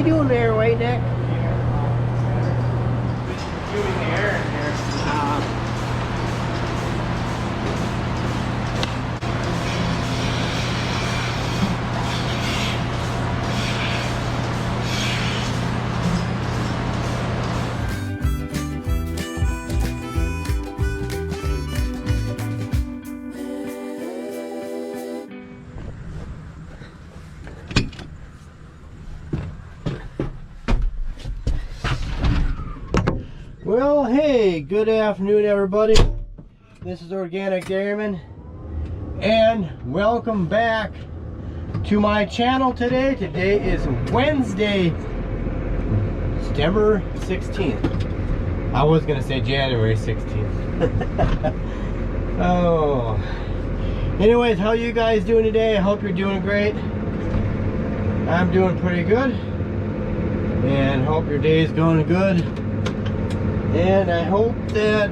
doing there, White Neck? Doing the air in here. Well, hey, good afternoon, everybody. This is Organic Dairyman, and welcome back to my channel today. Today is Wednesday, September 16th. I was gonna say January 16th. Oh. Anyways, how you guys doing today? I hope you're doing great. I'm doing pretty good, and hope your day's going good. And I hope that,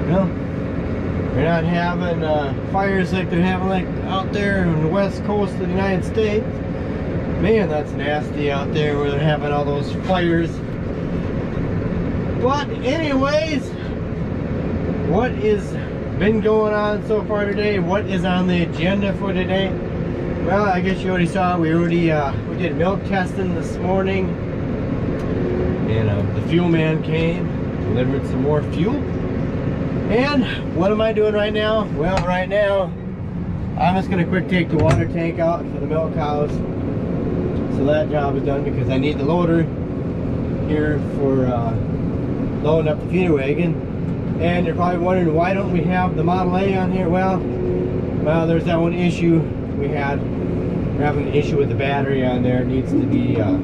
well, you're not having fires like they're having like out there on the west coast of the United States. Man, that's nasty out there where they're having all those fires. But anyways, what is been going on so far today? What is on the agenda for today? Well, I guess you already saw, we did milk testing this morning. And the fuel man came, delivered some more fuel. And what am I doing right now? Well, right now, I'm just gonna quick take the water tank out for the milk cows. So that job is done because I need the loader here for loading up the feeder wagon. And you're probably wondering, why don't we have the Model A on here? Well, there's that one issue we had. We're having an issue with the battery on there. It needs to be, I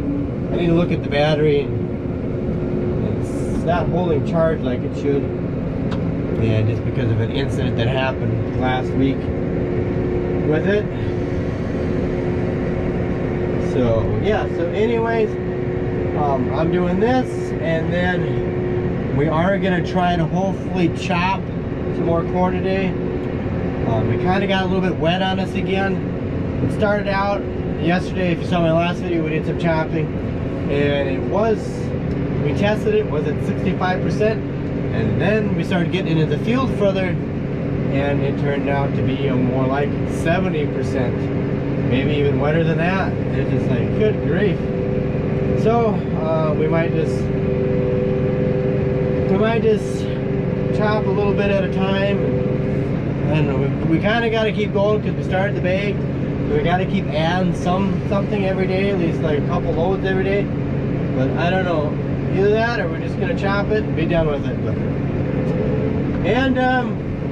need to look at the battery, and it's not holding charge like it should. Yeah, just because of an incident that happened last week with it. So yeah, so anyways, I'm doing this, and then we are gonna try to hopefully chop some more corn today. We kind of got a little bit wet on us again. It started out yesterday, if you saw my last video, we did some chopping, and it was, we tested it, was at 65%, and then we started getting into the field further, and it turned out to be more like 70%, maybe even wetter than that. It's just like, good grief. So we might just chop a little bit at a time, and we kind of got to keep going because we started the bag. So we got to keep adding something every day, at least like a couple loads every day. But I don't know, either that or we're just gonna chop it and be done with it. And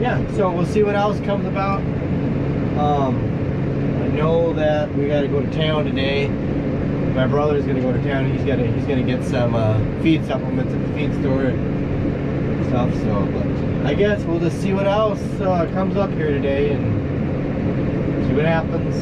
yeah, so we'll see what else comes about. I know that we got to go to town today. My brother's gonna go to town. He's gonna get some feed supplements at the feed store and stuff. So, but I guess we'll just see what else comes up here today and see what happens.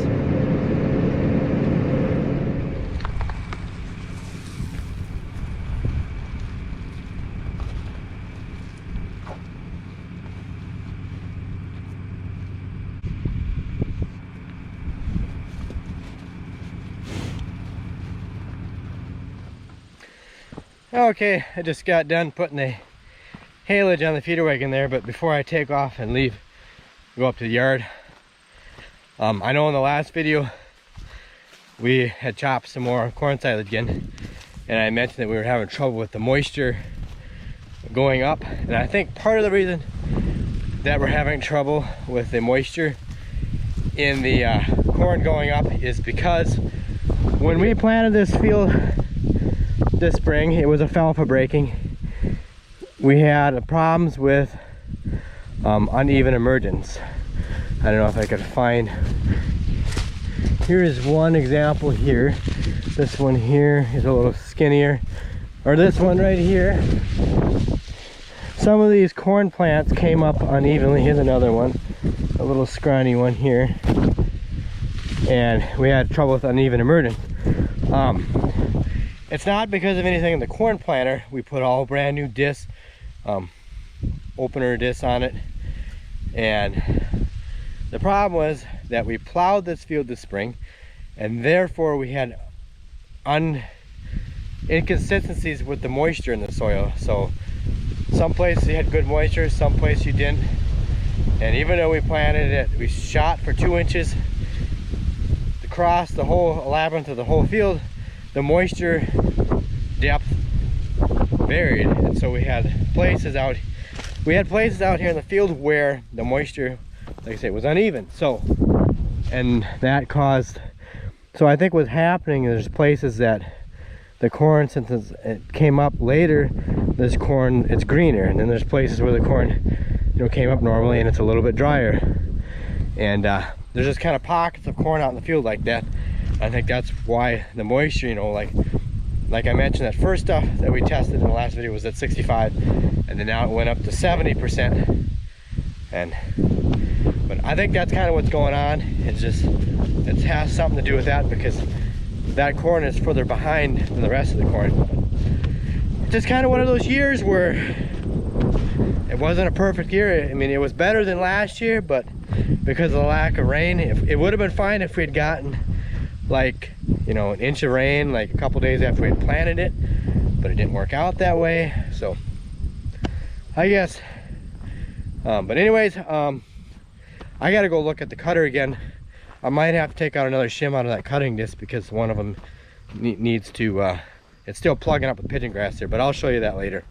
Okay, I just got done putting the haylage on the feeder wagon there, but before I take off and leave, go up to the yard. I know in the last video we had chopped some more corn silage again, and I mentioned that we were having trouble with the moisture going up, and I think part of the reason that we're having trouble with the moisture in the corn going up is because when we planted this field this spring, it was alfalfa breaking. We had problems with uneven emergence. I don't know if I could find, here is one example here. This one here is a little skinnier, or this one right here. Some of these corn plants came up unevenly. Here's another one, a little scrawny one here, and we had trouble with uneven emergence. It's not because of anything in the corn planter. We put all brand new discs, opener discs on it, and the problem was that we plowed this field this spring, and therefore we had inconsistencies with the moisture in the soil. So some places you had good moisture, some places you didn't. And even though we planted it, we shot for 2 inches across the whole labyrinth of the whole field, the moisture depth varied. And so we had places out here in the field where the moisture, like I say, was uneven. So, and that caused, so I think what's happening is there's places that the corn, since it came up later, this corn, it's greener. And then there's places where the corn, you know, came up normally and it's a little bit drier. And there's just kind of pockets of corn out in the field like that. I think that's why the moisture, you know, like I mentioned, that first stuff that we tested in the last video was at 65, and then now it went up to 70%. But I think that's kind of what's going on. It has something to do with that, because that corn is further behind than the rest of the corn. It's just kind of one of those years where it wasn't a perfect year. I mean, it was better than last year, but because of the lack of rain, it would have been fine if we had gotten, like, you know, an inch of rain like a couple days after we had planted it, but it didn't work out that way. So I guess but anyways, I gotta go look at the cutter again. I might have to take out another shim out of that cutting disc, because one of them needs to it's still plugging up with pigeon grass there, but I'll show you that later.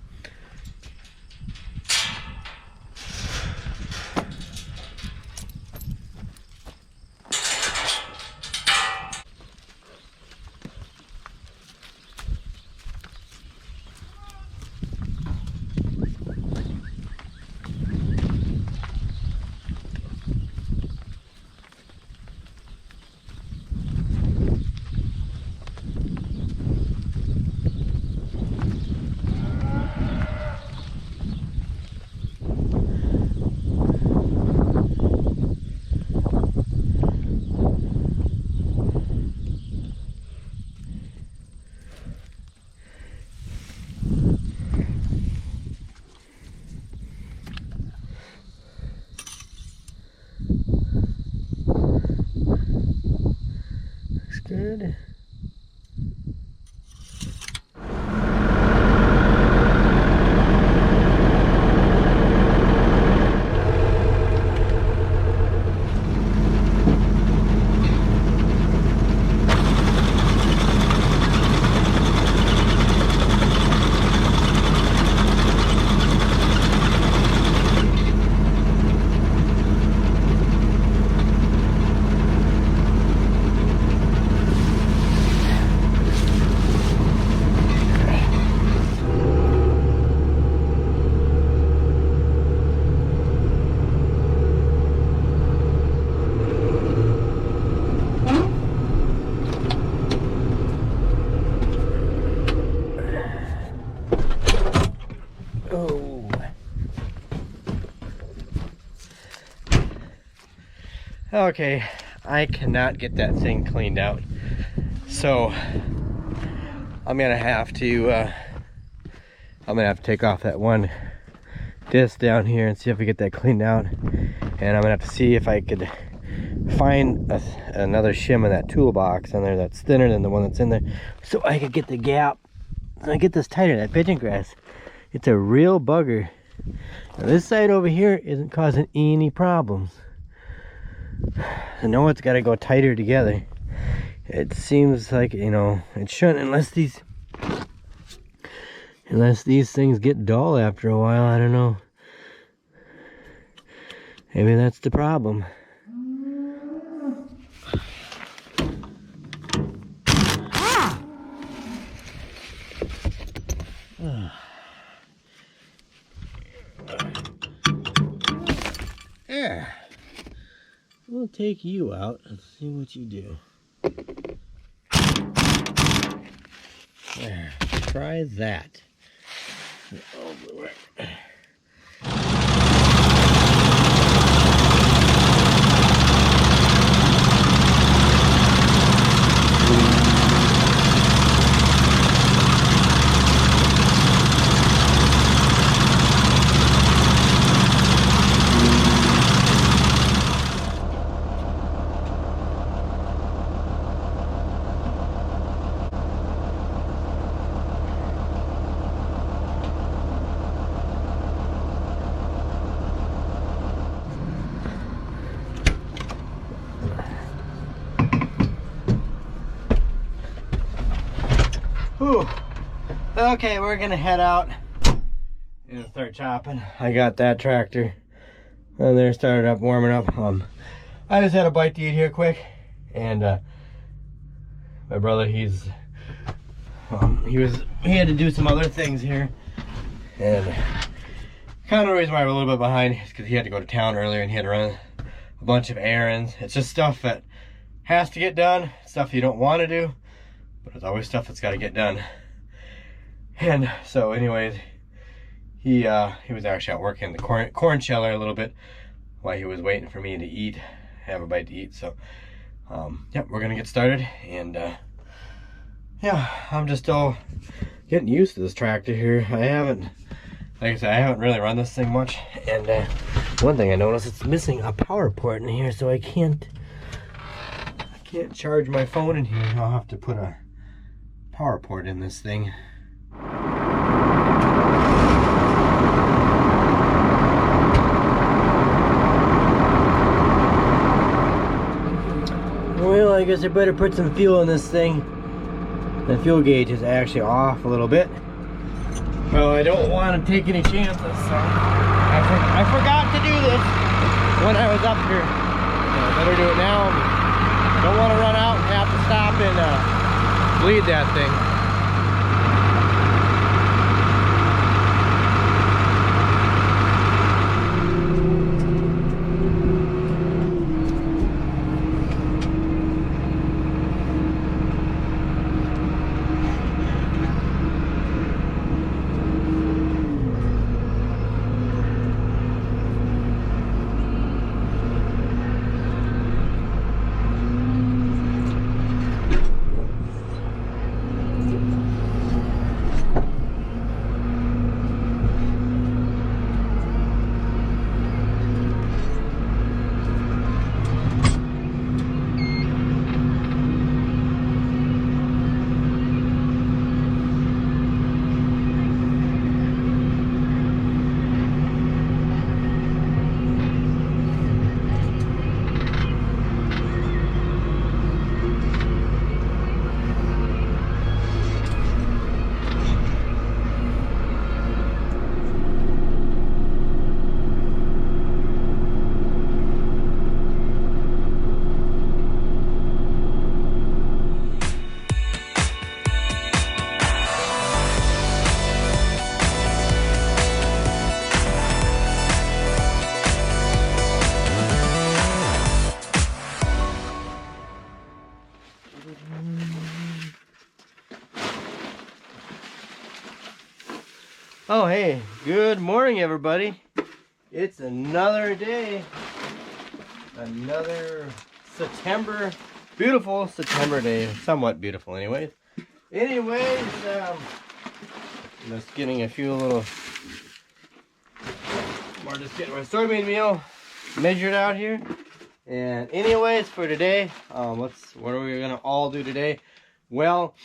Good. Okay, I cannot get that thing cleaned out, so I'm gonna have to take off that one disc down here and see if I get that cleaned out, and I'm gonna have to see if I could find another shim in that toolbox on there that's thinner than the one that's in there, so I could get the gap and I get this tighter. That pigeon grass, it's a real bugger. Now this side over here isn't causing any problems. I know it's got to go tighter together. It seems like, you know, it shouldn't, unless these things get dull after a while. I don't know. Maybe that's the problem. Yeah. We'll take you out and see what you do. There, try that. Over it. Okay, we're gonna head out and start chopping. I got that tractor and there, started up, warming up. I just had a bite to eat here quick, and my brother, he had to do some other things here, and kind of the reason why we're a little bit behind is because he had to go to town earlier and he had to run a bunch of errands. It's just stuff that has to get done, stuff you don't want to do, but it's always stuff that's got to get done. And so anyways, he was actually out working in the corn sheller a little bit while he was waiting for me to eat, have a bite to eat. So yep, we're gonna get started. And yeah, I'm just still getting used to this tractor here. I haven't, like I said, I haven't really run this thing much. And one thing I noticed, it's missing a power port in here, so I can't charge my phone in here. I'll have to put a power port in this thing. Well, I guess I better put some fuel in this thing. The fuel gauge is actually off a little bit. Well, I don't want to take any chances, so I forgot to do this when I was up here. I better do it now. Don't want to run out and have to stop and bleed that thing. Oh hey, good morning everybody. It's another day, another September, beautiful September day, somewhat beautiful anyways. Just getting a few little, we're just getting my soybean meal measured out here. And anyways, for today, what are we gonna all do today? Well,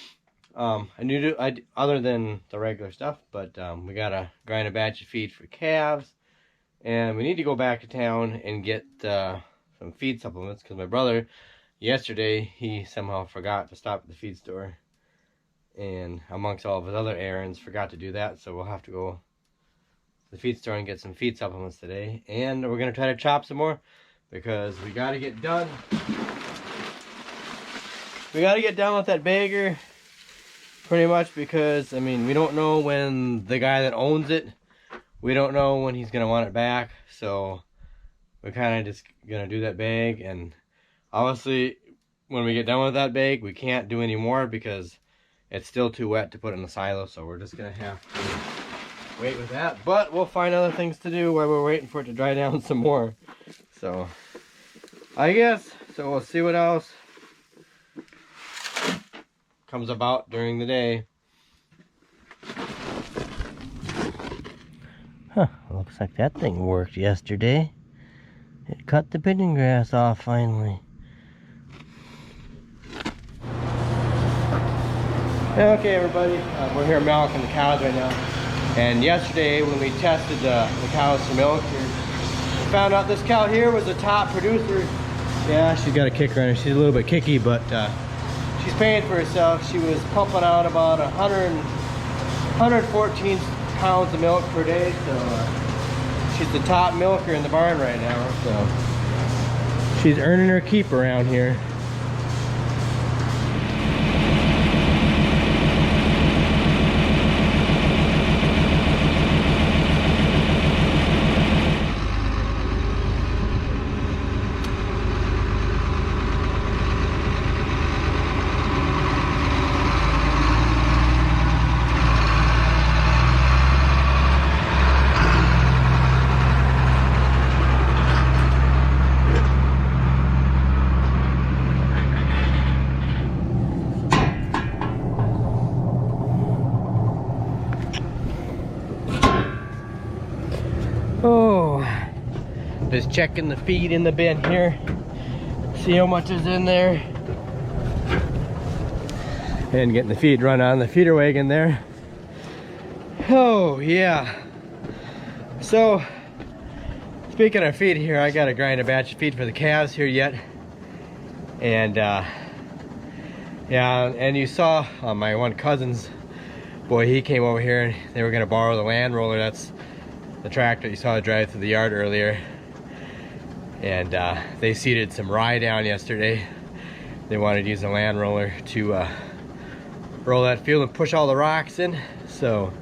other than the regular stuff, but we gotta grind a batch of feed for calves, and we need to go back to town and get some feed supplements, because my brother yesterday, he somehow forgot to stop at the feed store, and amongst all of his other errands forgot to do that. So we'll have to go to the feed store and get some feed supplements today, and we're gonna try to chop some more, because we gotta get done with that bagger pretty much, because I mean, we don't know when the guy that owns it, we don't know when he's gonna want it back. So we're kind of just gonna do that bag, and obviously when we get done with that bag, we can't do any more because it's still too wet to put in the silo. So we're just gonna have to wait with that, but we'll find other things to do while we're waiting for it to dry down some more. So I guess, so we'll see what else comes about during the day. Huh, looks like that thing worked yesterday. It cut the pigeon grass off finally. Okay everybody, we're here milking the cows right now. And yesterday when we tested the cows for milk here, we found out this cow here was the top producer. Yeah, she's got a kicker on her. She's a little bit kicky, but she's paying for herself. She was pumping out about 114 pounds of milk per day, so she's the top milker in the barn right now, so she's earning her keep around here. Oh, just checking the feed in the bin here, see how much is in there, and getting the feed run on the feeder wagon there. Oh yeah, so speaking of feed here, I gotta grind a batch of feed for the calves here yet, and yeah, and you saw my one cousin's boy, he came over here and they were gonna borrow the land roller. That's the tractor you saw drive through the yard earlier, and they seeded some rye down yesterday. They wanted to use the land roller to roll that field and push all the rocks in. So,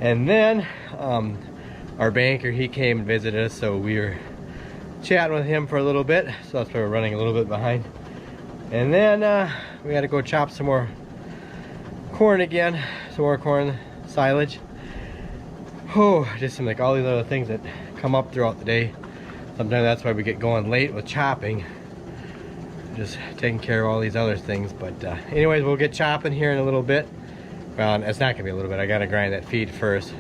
and then our banker, he came and visited us, so we were chatting with him for a little bit, so that's why we're running a little bit behind. And then we had to go chop some more corn again, some more corn silage. Oh, just seem like all these other things that come up throughout the day. Sometimes that's why we get going late with chopping, just taking care of all these other things. But anyways, we'll get chopping here in a little bit. Well, it's not gonna be a little bit, I gotta grind that feed first.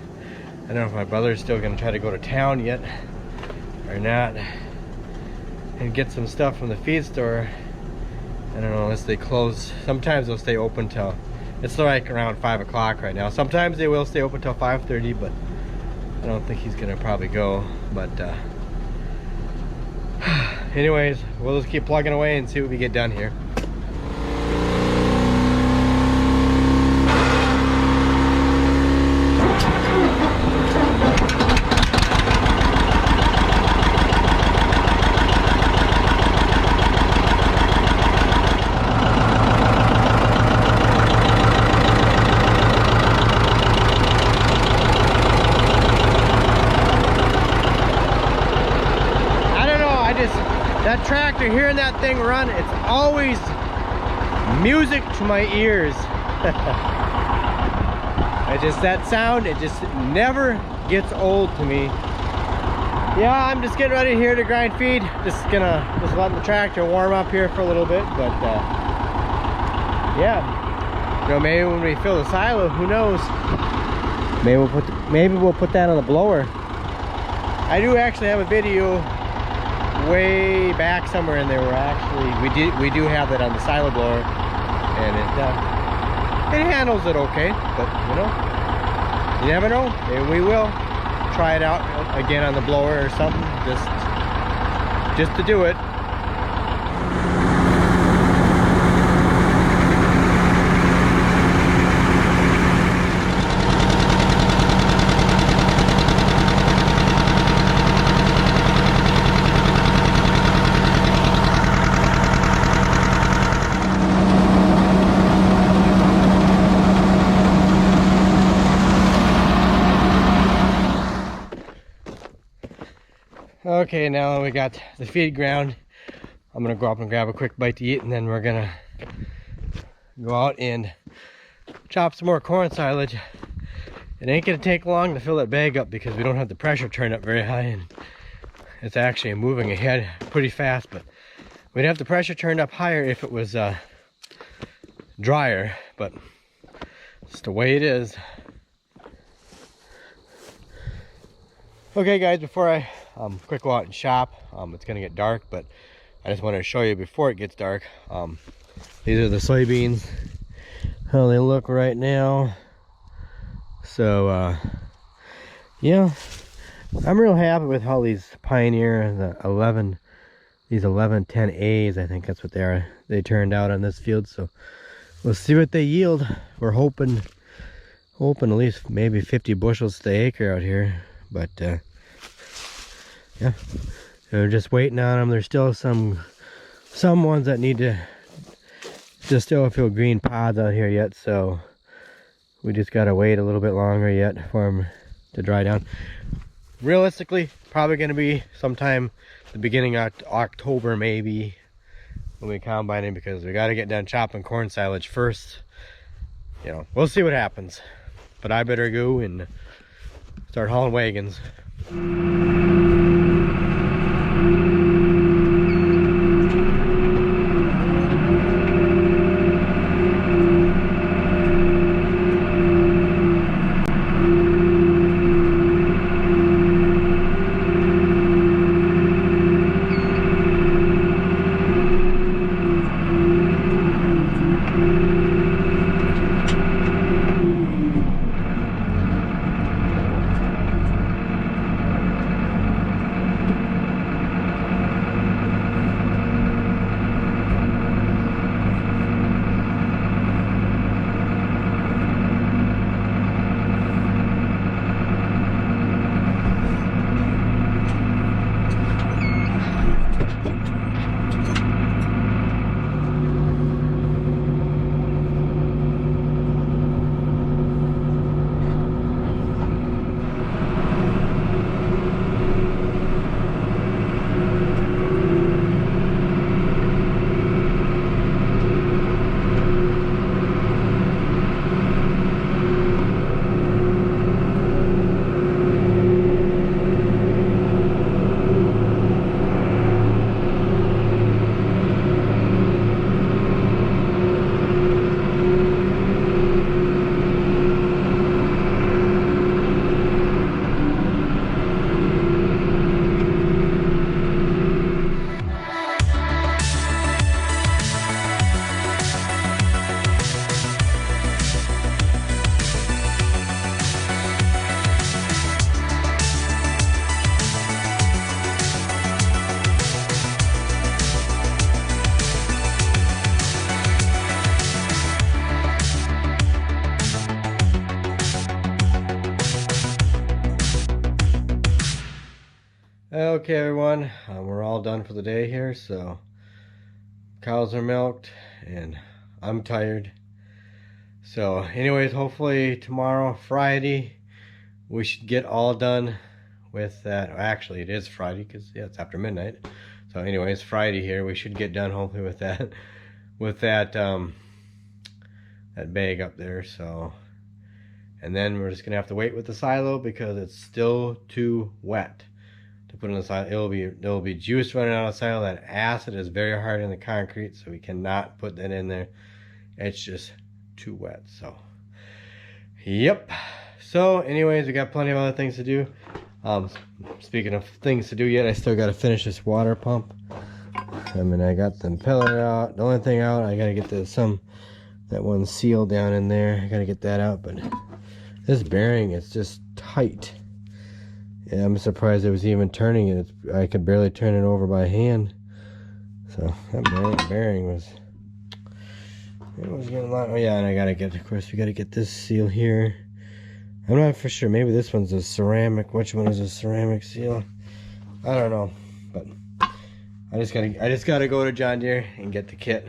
I don't know if my brother's still gonna try to go to town yet or not and get some stuff from the feed store. I don't know, unless they close. Sometimes they'll stay open till, it's like around 5 o'clock right now. Sometimes they will stay open till 5:30, but I don't think he's gonna probably go. But anyways, we'll just keep plugging away and see what we get done here. That tractor, hearing that thing run, it's always music to my ears. That sound, it just never gets old to me. Yeah, I'm just getting ready here to grind feed. Just letting the tractor warm up here for a little bit, but yeah. You know, maybe when we fill the silo, who knows? Maybe we'll put that on the blower. I do actually have a video way back somewhere in there where actually we do have that on the silo blower, and it handles it okay. But you know, you never know, maybe we will try it out again on the blower or something, just to do it. Okay, now that we got the feed ground, I'm gonna go up and grab a quick bite to eat, and then we're gonna go out and chop some more corn silage. It ain't gonna take long to fill that bag up because we don't have the pressure turned up very high, and it's actually moving ahead pretty fast. But we'd have the pressure turned up higher if it was drier, but it's the way it is. Okay guys, before I quick go out and shop, it's gonna get dark, but I just wanted to show you before it gets dark. These are the soybeans, how they look right now. So yeah, I'm real happy with how these Pioneer, these 1110As, I think that's what they are, they turned out on this field. So we'll see what they yield. We're hoping hoping at least maybe 50 bushels to the acre out here. But yeah, we're just waiting on them. There's still some ones that need to still feel green pods out here yet, so we just gotta wait a little bit longer yet for them to dry down. Realistically, probably gonna be sometime the beginning of October maybe when we combine it, because we gotta get done chopping corn silage first. You know, we'll see what happens. But I better go and start hauling wagons. Okay everyone, we're all done for the day here, so cows are milked and I'm tired. So anyways, hopefully tomorrow, Friday, we should get all done with that. Actually, it is Friday because yeah, it's after midnight. So anyways, Friday here, we should get done hopefully with that that bag up there. So, and then we're just gonna have to wait with the silo because it's still too wet to put in the silo. It'll be juice running out of the silo. That acid is very hard in the concrete, so we cannot put that in there. It's just too wet. So yep. So anyways, we got plenty of other things to do. Speaking of things to do yet, I still got to finish this water pump. I mean, I got the impeller out. The only thing out, I got to get that one seal down in there. I got to get that out, but this bearing is just tight. Yeah, I'm surprised it was even turning it. I could barely turn it over by hand. So that bearing was, it was getting a lot. Oh yeah, and I gotta get, of course, we gotta get this seal here. I'm not for sure. Maybe this one's a ceramic. Which one is a ceramic seal? I don't know. But I just gotta go to John Deere and get the kit.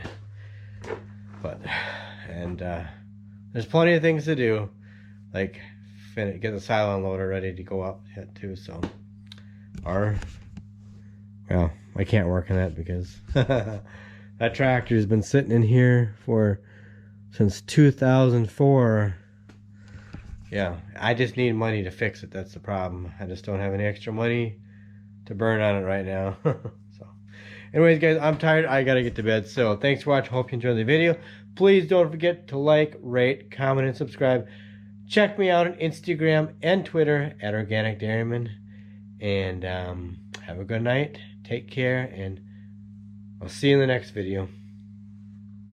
But there's plenty of things to do, like get the silo unloader ready to go up yet too. So, well, I can't work on that because that tractor has been sitting in here since 2004. Yeah, I just need money to fix it. That's the problem. I just don't have any extra money to burn on it right now. So, anyways, guys, I'm tired. I gotta get to bed. So, thanks for watching. Hope you enjoyed the video. Please don't forget to like, rate, comment, and subscribe. Check me out on Instagram and Twitter at Organic Dairyman. And have a good night. Take care, and I'll see you in the next video.